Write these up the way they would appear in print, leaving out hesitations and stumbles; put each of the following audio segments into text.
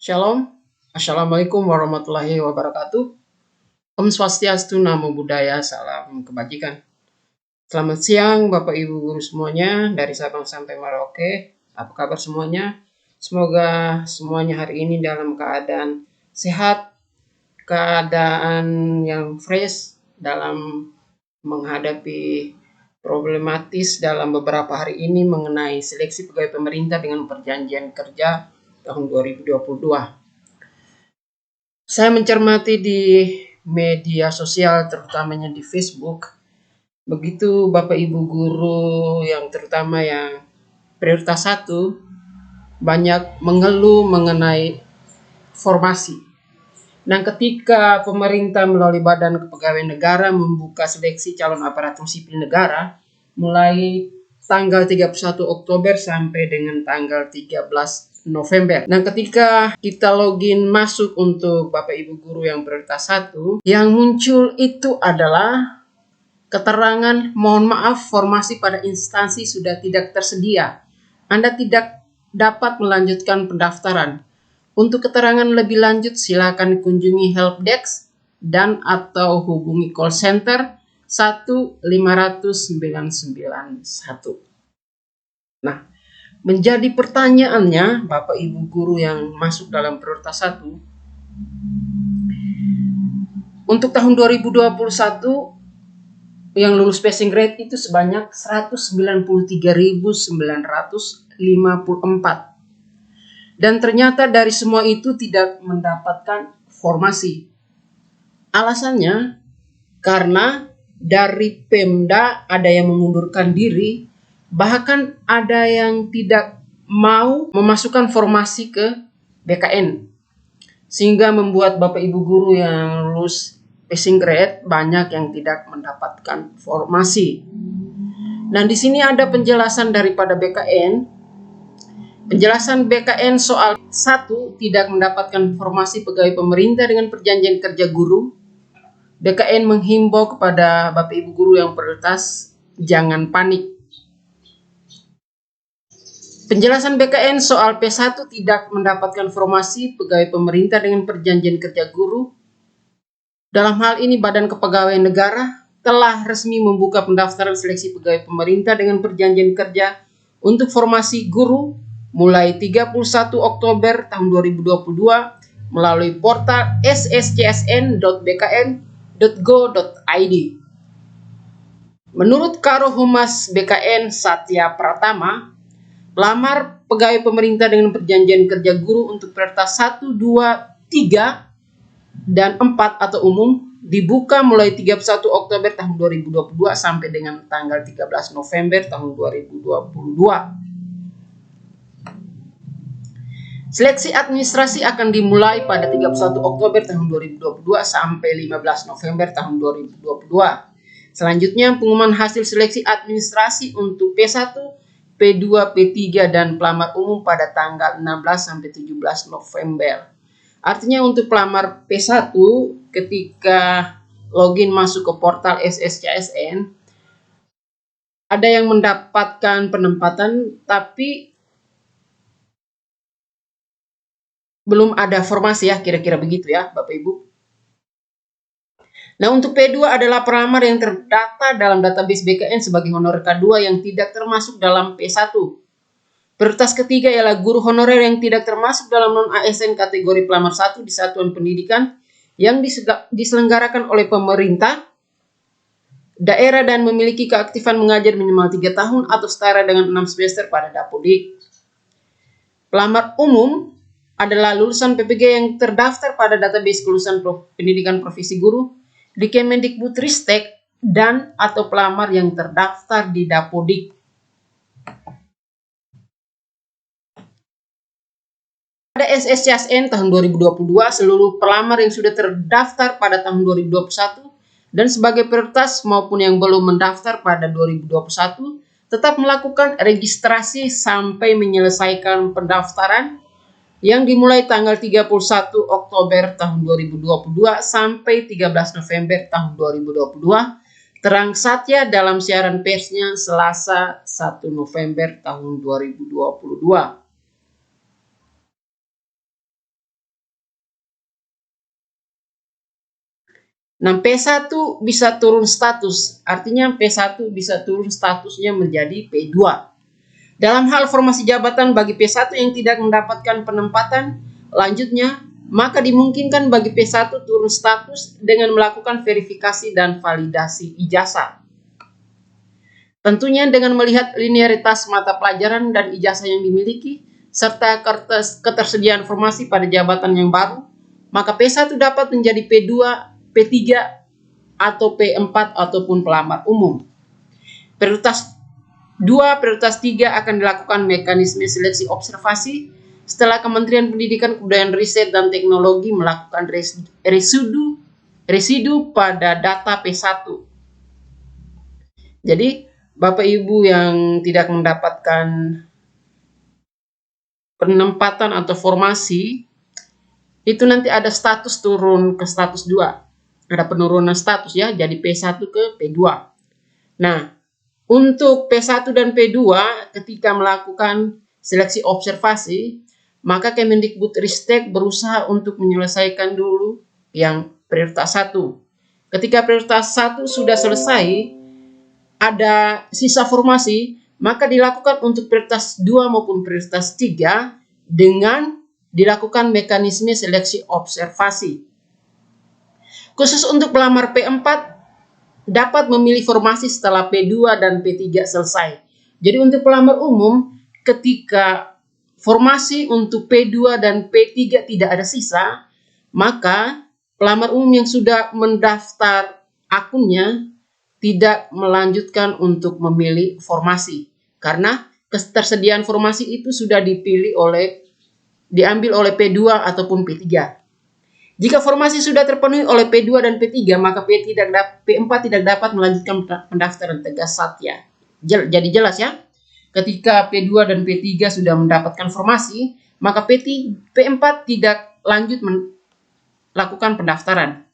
Shalom, Assalamualaikum warahmatullahi wabarakatuh. Om Swastiastu, Namo Buddhaya, salam kebajikan. Selamat siang Bapak Ibu Guru semuanya, dari Sabang sampai Merauke. Apa kabar semuanya? Semoga semuanya hari ini dalam keadaan sehat, keadaan yang fresh dalam menghadapi problematis dalam beberapa hari ini mengenai seleksi pegawai pemerintah dengan perjanjian kerja tahun 2022. Saya mencermati di media sosial, terutamanya di Facebook, begitu Bapak Ibu Guru yang terutama yang prioritas 1 banyak mengeluh mengenai formasi. Dan ketika pemerintah melalui Badan Kepegawaian Negara membuka seleksi calon aparatur sipil negara mulai tanggal 31 Oktober sampai dengan tanggal 13 November. Dan ketika kita login masuk untuk Bapak Ibu Guru yang prioritas 1, yang muncul itu adalah keterangan mohon maaf formasi pada instansi sudah tidak tersedia. Anda tidak dapat melanjutkan pendaftaran. Untuk keterangan lebih lanjut silakan kunjungi helpdesk dan atau hubungi call center 1-500-991. Nah, menjadi pertanyaannya Bapak Ibu Guru yang masuk dalam prioritas 1, untuk tahun 2021 yang lulus passing grade itu sebanyak 193.954. Dan ternyata dari semua itu tidak mendapatkan formasi. Alasannya karena dari Pemda ada yang mengundurkan diri, bahkan ada yang tidak mau memasukkan formasi ke BKN. Sehingga membuat Bapak Ibu Guru yang lulus passing grade banyak yang tidak mendapatkan formasi. Dan di sini ada penjelasan daripada BKN. Penjelasan BKN soal 1 tidak mendapatkan formasi pegawai pemerintah dengan perjanjian kerja guru. BKN menghimbau kepada Bapak Ibu Guru yang prioritas jangan panik. Penjelasan BKN soal P1 tidak mendapatkan formasi pegawai pemerintah dengan perjanjian kerja guru. Dalam hal ini Badan Kepegawaian Negara telah resmi membuka pendaftaran seleksi pegawai pemerintah dengan perjanjian kerja untuk formasi guru mulai 31 Oktober tahun 2022 melalui portal sscsn.bkn.go.id. Menurut Karo Humas BKN Satya Pratama, pelamar pegawai pemerintah dengan perjanjian kerja guru untuk prioritas 1, 2, 3, dan 4 atau umum dibuka mulai 31 Oktober tahun 2022 sampai dengan tanggal 13 November tahun 2022. Seleksi administrasi akan dimulai pada 31 Oktober tahun 2022 sampai 15 November tahun 2022. Selanjutnya pengumuman hasil seleksi administrasi untuk P1, P2, P3 dan pelamar umum pada tanggal 16 sampai 17 November. Artinya untuk pelamar P1 ketika login masuk ke portal SSCSN ada yang mendapatkan penempatan tapi belum ada formasi ya, kira-kira begitu ya Bapak Ibu. Nah untuk P2 adalah pelamar yang terdata dalam database BKN sebagai honorer K2 yang tidak termasuk dalam P1. Prioritas ketiga ialah guru honorer yang tidak termasuk dalam non-ASN kategori pelamar 1 di satuan pendidikan yang diselenggarakan oleh pemerintah daerah dan memiliki keaktifan mengajar minimal 3 tahun atau setara dengan 6 semester pada Dapodik. Pelamar umum adalah lulusan PPG yang terdaftar pada database kelulusan pendidikan profesi guru di Kemendikbudristek dan atau pelamar yang terdaftar di Dapodik. Pada SSCSN tahun 2022, seluruh pelamar yang sudah terdaftar pada tahun 2021 dan sebagai prioritas maupun yang belum mendaftar pada 2021 tetap melakukan registrasi sampai menyelesaikan pendaftaran yang dimulai tanggal 31 Oktober tahun 2022 sampai 13 November tahun 2022, terang Satya dalam siaran persnya Selasa 1 November tahun 2022. Nah, P1 bisa turun status, artinya P1 bisa turun statusnya menjadi P2. Dalam hal formasi jabatan bagi P1 yang tidak mendapatkan penempatan lanjutnya, maka dimungkinkan bagi P1 turun status dengan melakukan verifikasi dan validasi ijazah. Tentunya dengan melihat linearitas mata pelajaran dan ijazah yang dimiliki, serta ketersediaan formasi pada jabatan yang baru, maka P1 dapat menjadi P2, P3, atau P4 ataupun pelamar umum. Prioritas 2, prioritas 3 akan dilakukan mekanisme seleksi observasi setelah Kementerian Pendidikan, Kebudayaan, Riset, dan Teknologi melakukan residu pada data P1. Jadi, Bapak Ibu yang tidak mendapatkan penempatan atau formasi, itu nanti ada status turun ke status 2. Ada penurunan status ya, jadi P1 ke P2. Nah, untuk P1 dan P2 ketika melakukan seleksi observasi, maka Kemendikbudristek berusaha untuk menyelesaikan dulu yang prioritas 1. Ketika prioritas 1 sudah selesai, ada sisa formasi, maka dilakukan untuk prioritas 2 maupun prioritas 3 dengan dilakukan mekanisme seleksi observasi. Khusus untuk pelamar P4 dapat memilih formasi setelah P2 dan P3 selesai. Jadi untuk pelamar umum, ketika formasi untuk P2 dan P3 tidak ada sisa, maka pelamar umum yang sudah mendaftar akunnya tidak melanjutkan untuk memilih formasi. Karena ketersediaan formasi itu sudah diambil oleh P2 ataupun P3. Jika formasi sudah terpenuhi oleh P2 dan P3, maka P4 tidak dapat melanjutkan pendaftaran tegas satya. Jadi jelas ya, ketika P2 dan P3 sudah mendapatkan formasi, maka P4 tidak lanjut melakukan pendaftaran.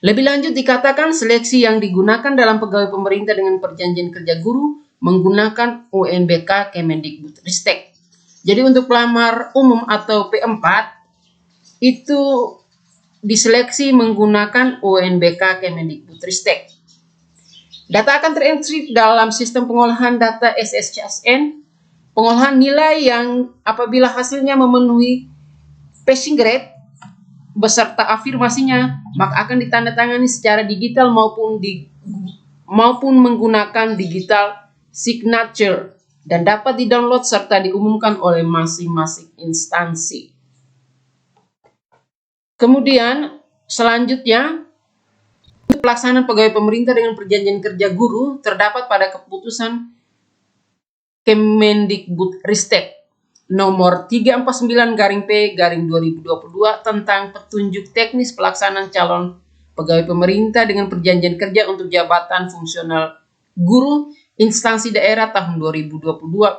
Lebih lanjut dikatakan seleksi yang digunakan dalam pegawai pemerintah dengan perjanjian kerja guru menggunakan UNBK Kemendikbudristek. Jadi untuk pelamar umum atau P4 itu diseleksi menggunakan UNBK Kemendikbudristek. Data akan terentry dalam sistem pengolahan data SSCSN. Pengolahan nilai yang apabila hasilnya memenuhi passing grade beserta afirmasinya, maka akan ditandatangani secara digital maupun menggunakan digital signature dan dapat didownload serta diumumkan oleh masing-masing instansi. Kemudian selanjutnya, pelaksanaan pegawai pemerintah dengan perjanjian kerja guru terdapat pada keputusan Kemendikbudristek nomor 349-P/2022 tentang petunjuk teknis pelaksanaan calon pegawai pemerintah dengan perjanjian kerja untuk jabatan fungsional guru instansi daerah tahun 2022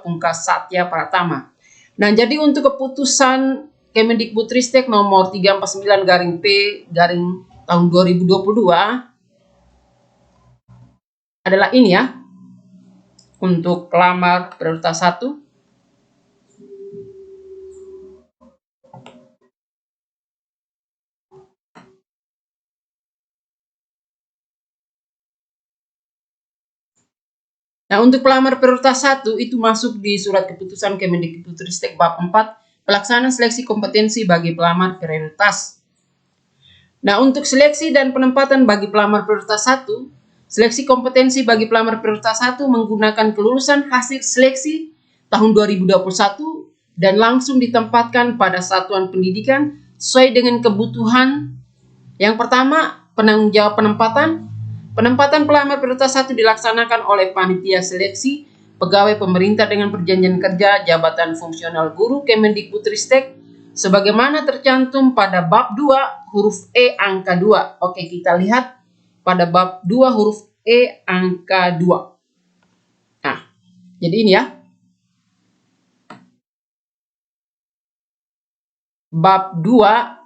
Pungkas Satya Pratama. Nah, jadi untuk keputusan Kemendikbudristek nomor 349-P/tahun 2022 adalah ini ya, untuk pelamar prioritas 1. Nah, untuk pelamar prioritas 1 itu masuk di surat keputusan Kemendikbudristek bab 4, pelaksanaan seleksi kompetensi bagi pelamar prioritas. Nah, untuk seleksi dan penempatan bagi pelamar prioritas 1, seleksi kompetensi bagi pelamar prioritas 1 menggunakan kelulusan hasil seleksi tahun 2021 dan langsung ditempatkan pada satuan pendidikan sesuai dengan kebutuhan. Yang pertama, penanggung jawab penempatan. Penempatan pelamar prioritas 1 dilaksanakan oleh panitia seleksi pegawai pemerintah dengan perjanjian kerja jabatan fungsional guru Kemendikbudristek sebagaimana tercantum pada bab 2 huruf E angka 2. Oke, kita lihat pada bab 2 huruf E angka 2. Nah, jadi ini ya. Bab 2